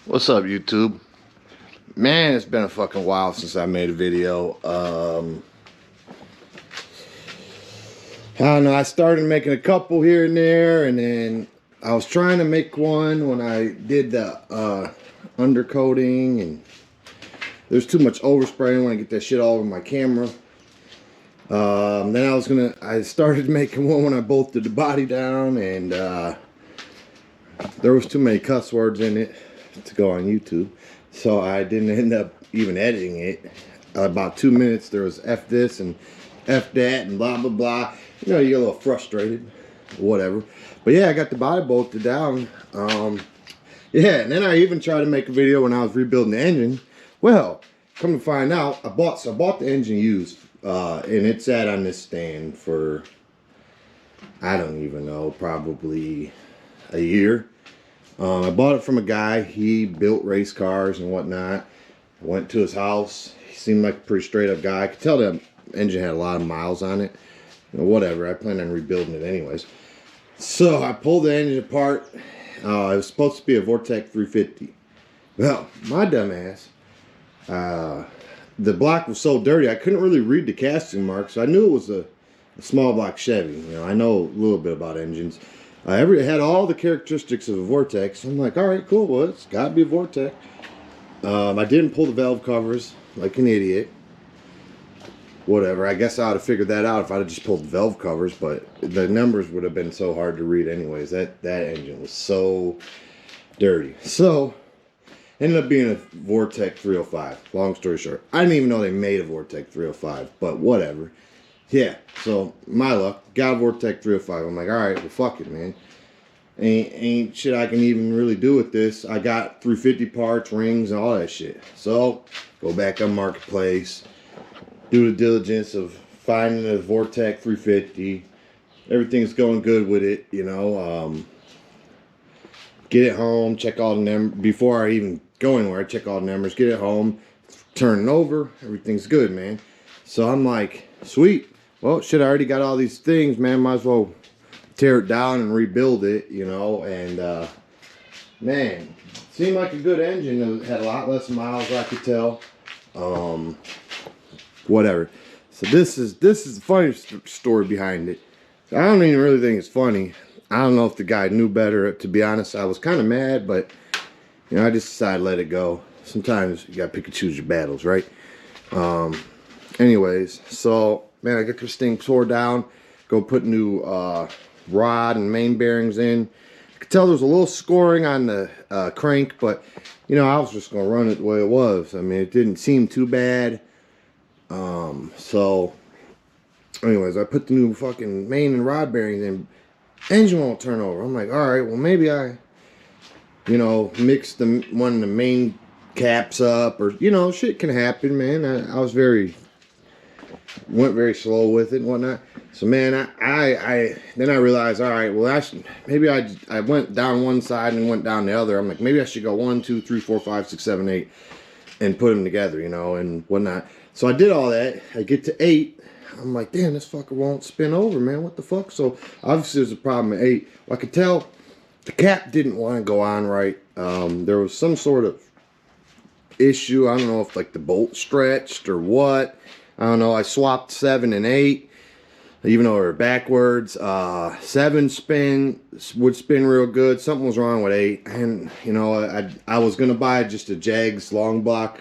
What's up, YouTube? Man, it's been a fucking while since I made a video. I don't know, I started making a couple here and there, and then I was trying to make one when I did the undercoating, and there's too much overspray. I didn't want to get that shit all over my camera. Then I started making one when I bolted the body down, and there was too many cuss words in it to go on YouTube, so I didn't end up even editing it. About 2 minutes there was F this and F that and blah blah blah. You know, you get a little frustrated, whatever. But yeah, I got the body bolted down. Yeah, and then I even tried to make a video when I was rebuilding the engine. Well, come to find out, I bought the engine used, and it sat on this stand for, I don't even know, probably a year. I bought it from a guy. He built race cars and whatnot. I went to his house. He seemed like a pretty straight up guy. I could tell the engine had a lot of miles on it. You know, whatever. I planned on rebuilding it anyways. So I pulled the engine apart. It was supposed to be a Vortec 350. Well, my dumb ass, the block was so dirty I couldn't really read the casting mark, so I knew it was a small block Chevy. You know, I know a little bit about engines. It had all the characteristics of a Vortex. I'm like, all right, cool. Well, it's got to be a Vortex. I didn't pull the valve covers like an idiot. Whatever. I guess I would have figured that out if I'd have just pulled the valve covers, but the numbers would have been so hard to read anyways. That engine was so dirty. So, ended up being a Vortec 305. Long story short. I didn't even know they made a Vortec 305, but whatever. Yeah, so my luck, got a Vortec 305. I'm like, all right, well, fuck it, man. Ain't shit I can even really do with this. I got 350 parts, rings, and all that shit. So, go back on Marketplace, do the diligence of finding a Vortec 350. Everything's going good with it, you know. Get it home, check all the numbers. Before I even go anywhere, I check all the numbers, get it home, turn it over. Everything's good, man. So I'm like, sweet. Well, shit, I already got all these things, man. Might as well tear it down and rebuild it, you know. And, man, seemed like a good engine. It had a lot less miles, I could tell. Whatever. So this is the funny story behind it. I don't even really think it's funny. I don't know if the guy knew better. To be honest, I was kind of mad, but, you know, I just decided to let it go. Sometimes you got to pick and choose your battles, right? Anyways, so, man, I get this thing tore down, go put new rod and main bearings in. I could tell there was a little scoring on the crank, but, you know, I was just going to run it the way it was. I mean, it didn't seem too bad. So, anyways, I put the new fucking main and rod bearings in. Engine won't turn over. I'm like, all right, well, maybe I, you know, mixed one of the main caps up, or, you know, shit can happen, man. I was went very slow with it and whatnot. So, man, then I realized, all right, well, maybe I went down one side and went down the other. I'm like, maybe I should go 1, 2, 3, 4, 5, 6, 7, 8 and put them together, you know, and whatnot. So I did all that. I get to 8. I'm like, damn, this fucker won't spin over, man. What the fuck? So obviously there's a problem at 8. Well, I could tell the cap didn't want to go on right. There was some sort of issue. I don't know if like the bolt stretched or what. I don't know. I swapped 7 and 8, even though they were backwards. 7 would spin real good. Something was wrong with 8, and you know, I was gonna buy just a Jags long block.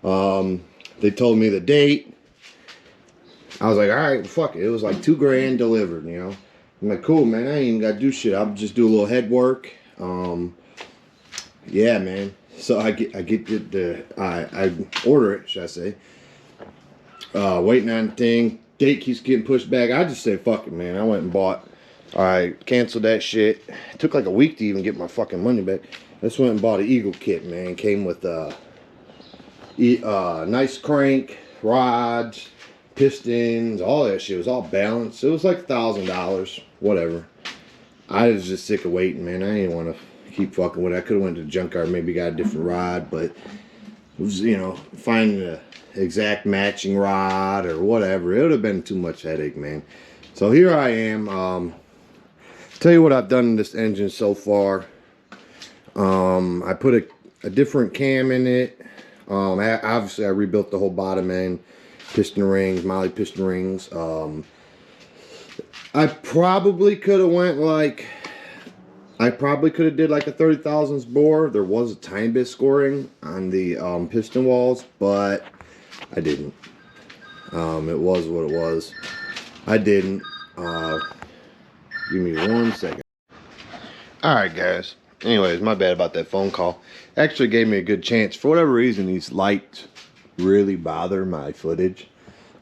They told me the date. I was like, all right, fuck it. It was like $2 grand delivered, you know. I'm like, cool, man. I ain't even gotta do shit. I'll just do a little head work. Yeah, man. So I order it, should I say? Waiting on the thing. Date keeps getting pushed back. I just said, fuck it, man. I went and bought. I canceled that shit. It took like a week to even get my fucking money back. I just went and bought an Eagle kit, man. Came with nice crank, rods, pistons, all that shit. It was all balanced. It was like $1,000, whatever. I was just sick of waiting, man. I didn't want to keep fucking with it. I could have went to the junkyard, maybe got a different rod, but it was, you know, finding the exact matching rod or whatever, it would have been too much headache, man. So here I am. Tell you what I've done in this engine so far. I put a different cam in it. Obviously I rebuilt the whole bottom end, piston rings, moly piston rings. I probably could have went like, I probably could have did like a 30 thousandths bore. There was a tiny bit of scoring on the piston walls, but I didn't. It was what it was. I didn't. Give me 1 second. Alright guys. Anyways, my bad about that phone call. Actually gave me a good chance. For whatever reason, these lights really bother my footage.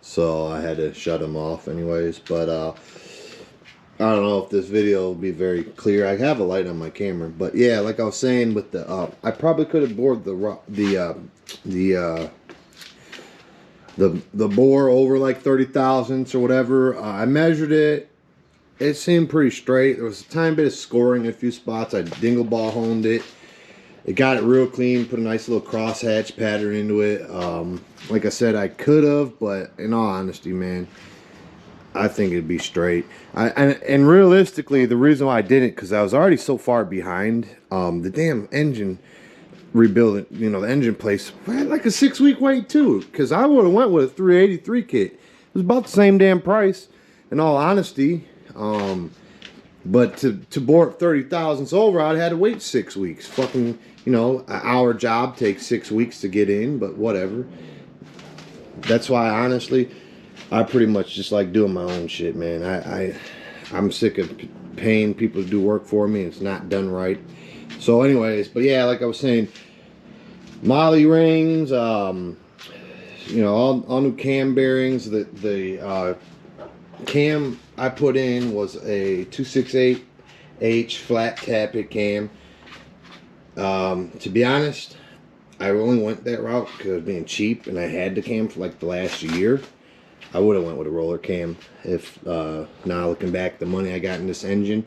So I had to shut them off anyways. But I don't know if this video will be very clear. I have a light on my camera. But yeah, like I was saying with the I probably could have bored the bore over like 30 thousandths or whatever. I measured it. It seemed pretty straight. There was a tiny bit of scoring in a few spots. I dingle ball honed it. It got it real clean. Put a nice little crosshatch pattern into it. Like I said, I could have, but in all honesty, man, I think it'd be straight. And realistically, the reason why I didn't, because I was already so far behind. The damn engine rebuilding, you know, the engine place, I had like a 6-week wait too, because I would have went with a 383 kit. It was about the same damn price, in all honesty. But to bore it 30 thousandths over, I'd had to wait 6 weeks. Fucking, you know, an hour job takes 6 weeks to get in, but whatever. That's why, honestly, I pretty much just like doing my own shit, man. I'm sick of paying people to do work for me. It's not done right. So anyways, but yeah, like I was saying, moly rings, you know, all new cam bearings. The cam I put in was a 268H flat tappet cam. To be honest, I only went that route because I was being cheap and I had the cam for like the last year. I would have went with a roller cam if now looking back, the money I got in this engine,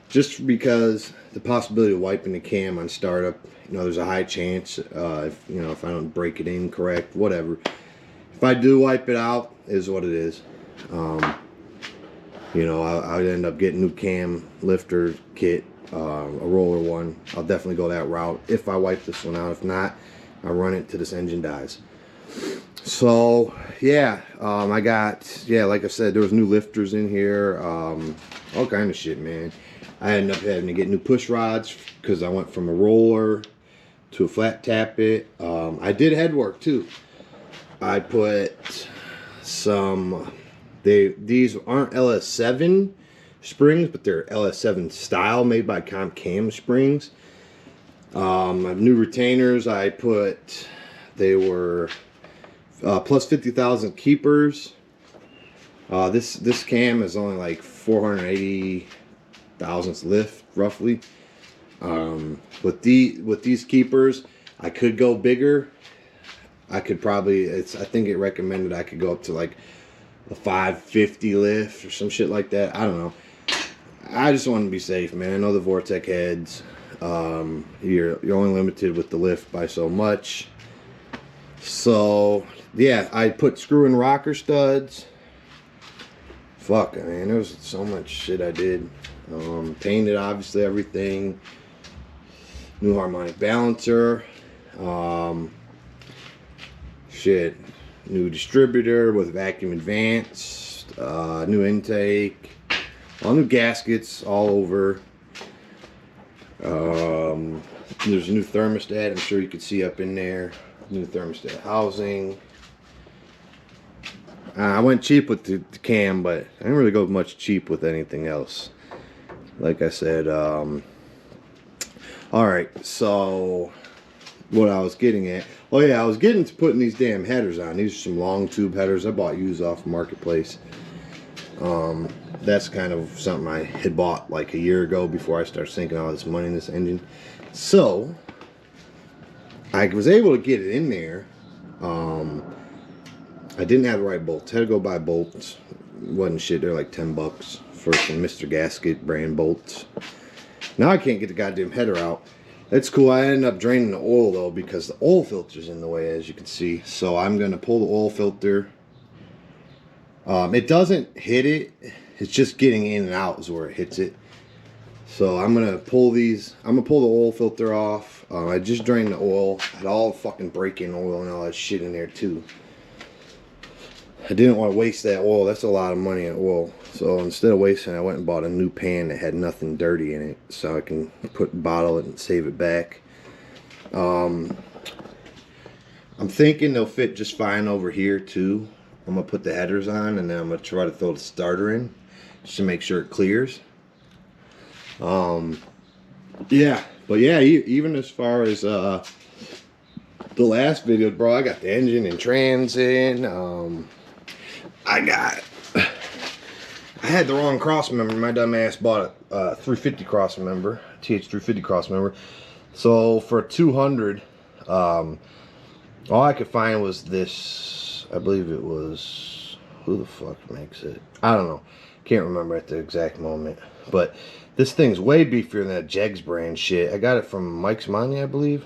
just because the possibility of wiping the cam on startup, you know, there's a high chance if, you know, if I don't break it in correct, whatever. If I do wipe it out, is what it is. You know, I'd end up getting new cam lifter kit, a roller one. I'll definitely go that route if I wipe this one out. If not, I'll run it till this engine dies. So yeah, I got, yeah, like I said, there was new lifters in here, all kind of shit, man. I ended up having to get new push rods because I went from a roller to a flat tappet. I did head work too. I put some, these aren't LS7 springs, but they're LS7 style, made by Comp Cam springs. New retainers I put, they were plus 50,000 keepers. This cam is only like 480 thousandths lift roughly. With these keepers, I could go bigger. I could probably, I think it recommended I could go up to like a 550 lift or some shit like that. I don't know. I just want to be safe, man. I know the Vortec heads, you're only limited with the lift by so much. So yeah, I put screw in rocker studs. Fuck, man, there was so much shit I did. Painted obviously everything. New harmonic balancer. Shit. New distributor with vacuum advanced. New intake. All new gaskets all over. There's a new thermostat, I'm sure you can see up in there. New thermostat housing. I went cheap with the cam, but I didn't really go much cheap with anything else. Like I said, alright, so what I was getting at, oh yeah, I was getting to putting these damn headers on. These are some long tube headers I bought used off Marketplace. That's kind of something I had bought like a year ago before I started sinking all this money in this engine. So I was able to get it in there. I didn't have the right bolts. I had to go buy bolts. Wasn't shit. They're like 10 bucks for some Mr. Gasket brand bolts. Now I can't get the goddamn header out. That's cool. I ended up draining the oil though because the oil filter's in the way, as you can see. So I'm gonna pull the oil filter. It doesn't hit it. It's just getting in and out is where it hits it. So I'm gonna pull these. I'm gonna pull the oil filter off. I just drained the oil. I had all fucking break-in oil and all that shit in there too. I didn't want to waste that oil. That's a lot of money in oil. So instead of wasting it, I went and bought a new pan that had nothing dirty in it, so I can bottle it and save it back. I'm thinking they'll fit just fine over here too. I'm gonna put the headers on, and then I'm gonna try to throw the starter in just to make sure it clears. Yeah, but yeah, even as far as the last video, bro, I got the engine and trans in. I had the wrong cross member. My dumb ass bought a 350 cross member, TH350 cross member. So for 200, all I could find was this. I believe it was, who the fuck makes it? I don't know. Can't remember at the exact moment. But this thing's way beefier than that Jegs brand shit. I got it from Mike's Money, I believe.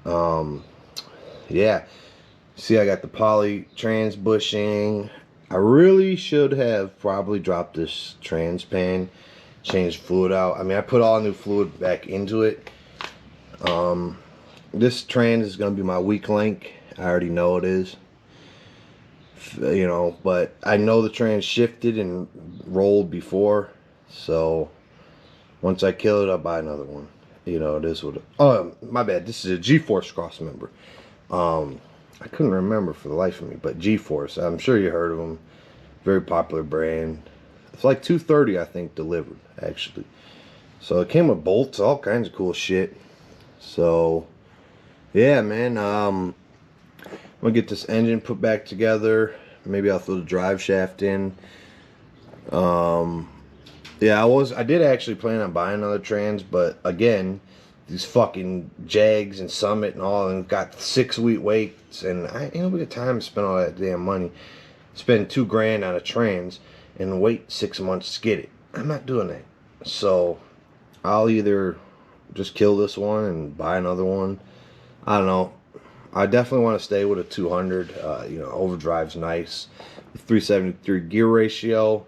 Yeah. See, I got the poly trans bushing. I really should have probably dropped this trans pan, changed fluid out. I mean, I put all new fluid back into it. This trans is going to be my weak link. I already know it is. You know, but I know the trans shifted and rolled before. So, once I kill it, I'll buy another one. You know, it is what it... Oh, my bad. This is a G-Force cross member. I couldn't remember for the life of me, but G-Force, I'm sure you heard of them. Very popular brand. It's like $230, I think, delivered, actually. So it came with bolts, all kinds of cool shit. So, yeah, man. I'm gonna get this engine put back together. Maybe I'll throw the drive shaft in. Yeah, I did actually plan on buying another trans, but again, these fucking Jags and Summit and all, and got 6-week waits, and I ain't gonna get time to spend all that damn money. Spend $2 grand on a trans and wait 6 months to get it. I'm not doing that. So I'll either just kill this one and buy another one. I don't know. I definitely want to stay with a 200. You know, overdrive's nice. The 373 gear ratio.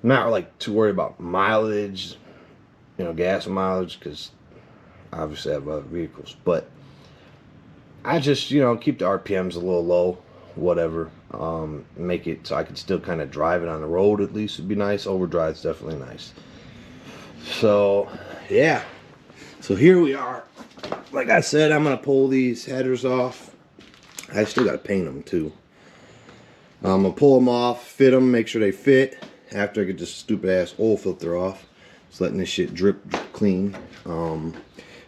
I'm not like too worried about mileage, you know, gas mileage, because obviously I have other vehicles, but I just, you know, keep the RPMs a little low, whatever. Make it so I can still kind of drive it on the road, at least would be nice. Overdrive's definitely nice. So yeah, so here we are. Like I said, I'm gonna pull these headers off. I still gotta paint them too. I'm gonna pull them off, fit them, make sure they fit after I get this stupid ass oil filter off. Just letting this shit drip clean.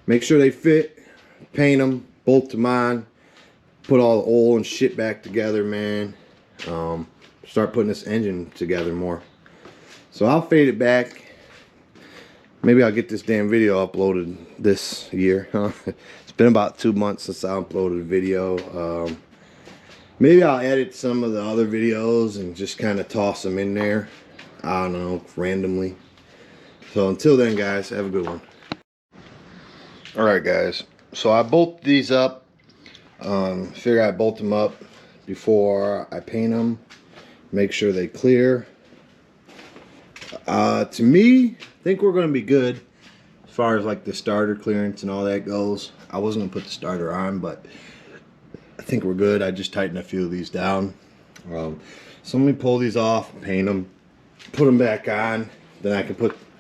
Make sure they fit, paint them, bolt them on, put all the oil and shit back together, man. Start putting this engine together more. So I'll fade it back. Maybe I'll get this damn video uploaded this year. It's been about 2 months since I uploaded a video. Maybe I'll edit some of the other videos and just kind of toss them in there. I don't know, randomly. So until then, guys, have a good one. Alright, guys, so I bolt these up. Figure I bolt them up before I paint them, make sure they clear. To me, I think we're going to be good as far as like the starter clearance and all that goes. I wasn't going to put the starter on, but I think we're good. I just tightened a few of these down. So let me pull these off, paint them, put them back on. Then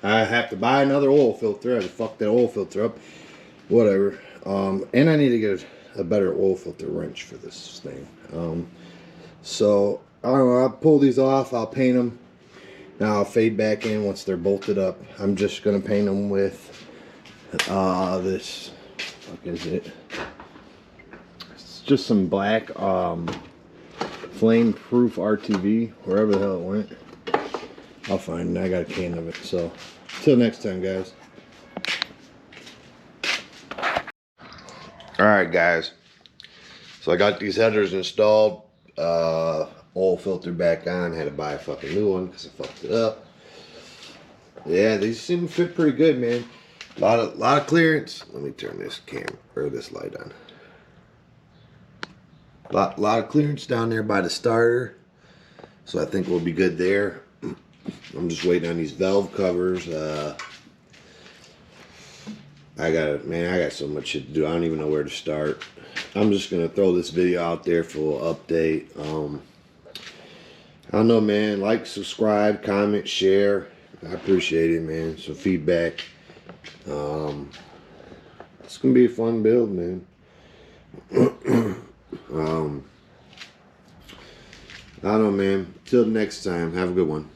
I have to buy another oil filter. I have to fuck that oil filter up. Whatever. And I need to get a better oil filter wrench for this thing. So I don't know, I'll pull these off, I'll paint them. Now I'll fade back in once they're bolted up. I'm just gonna paint them with this, what is it? It's just some black flame proof RTV, wherever the hell it went. I'll find it. I got a can of it. So till next time, guys. Alright, guys, so I got these headers installed, oil filter back on. Had to buy a fucking new one because I fucked it up. Yeah, these seem to fit pretty good, man. A lot of clearance. Let me turn this camera or this light on. Lot of clearance down there by the starter, so I think we'll be good there. I'm just waiting on these valve covers. I got so much shit to do. I don't even know where to start. I'm just gonna throw this video out there for an update. I don't know, man. Like, subscribe, comment, share. I appreciate it, man. Some feedback. It's gonna be a fun build, man. I don't know, man. Till next time. Have a good one.